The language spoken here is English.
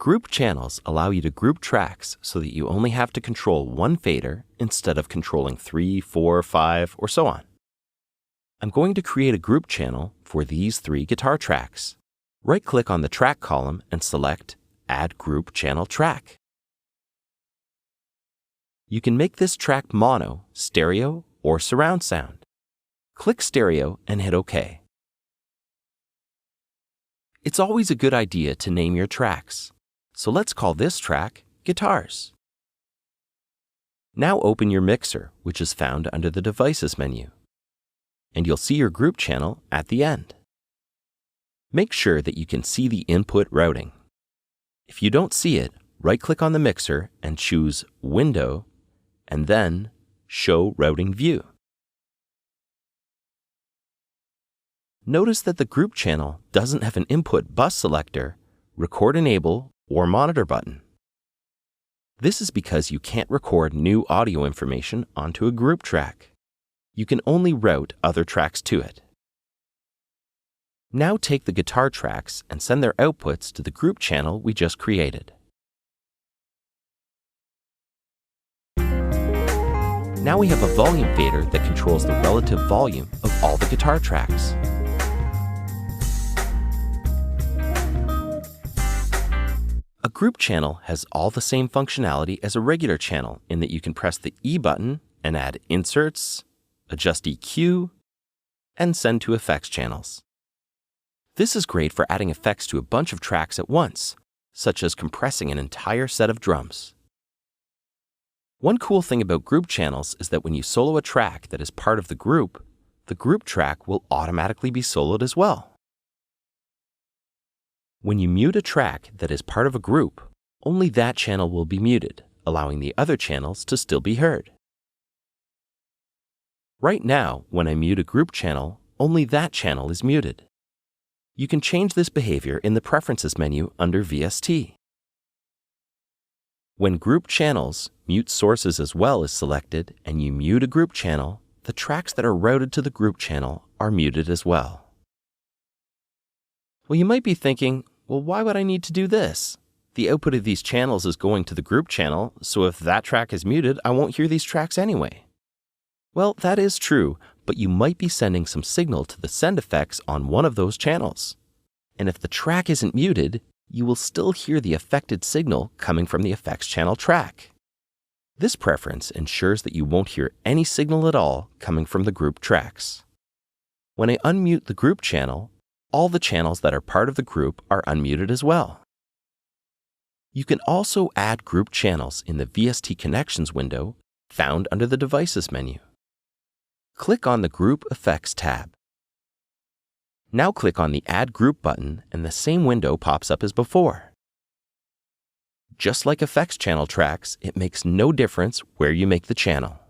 Group channels allow you to group tracks so that you only have to control one fader instead of controlling 3, 4, 5, or so on. I'm going to create a group channel for these 3 guitar tracks. Right-click on the track column and select Add Group Channel Track. You can make this track mono, stereo, or surround sound. Click stereo and hit OK. It's always a good idea to name your tracks. So let's call this track Guitars. Now open your mixer, which is found under the Devices menu, and you'll see your group channel at the end. Make sure that you can see the input routing. If you don't see it, right-click on the mixer and choose Window, and then Show Routing View. Notice that the group channel doesn't have an input bus selector, record enable, or monitor button. This is because you can't record new audio information onto a group track. You can only route other tracks to it. Now take the guitar tracks and send their outputs to the group channel we just created. Now we have a volume fader that controls the relative volume of all the guitar tracks. A group channel has all the same functionality as a regular channel in that you can press the E button and add inserts, adjust EQ, and send to effects channels. This is great for adding effects to a bunch of tracks at once, such as compressing an entire set of drums. One cool thing about group channels is that when you solo a track that is part of the group track will automatically be soloed as well. When you mute a track that is part of a group, only that channel will be muted, allowing the other channels to still be heard. Right now, when I mute a group channel, only that channel is muted. You can change this behavior in the Preferences menu under VST. When Group Channels, Mute Sources as well is selected and you mute a group channel, the tracks that are routed to the group channel are muted as well. Well, you might be thinking, well, why would I need to do this? The output of these channels is going to the group channel, so if that track is muted, I won't hear these tracks anyway. Well, that is true, but you might be sending some signal to the send effects on one of those channels. And if the track isn't muted, you will still hear the affected signal coming from the effects channel track. This preference ensures that you won't hear any signal at all coming from the group tracks. When I unmute the group channel, all the channels that are part of the group are unmuted as well. You can also add group channels in the VST Connections window found under the Devices menu. Click on the Group Effects tab. Now click on the Add Group button and the same window pops up as before. Just like effects channel tracks, it makes no difference where you make the channel.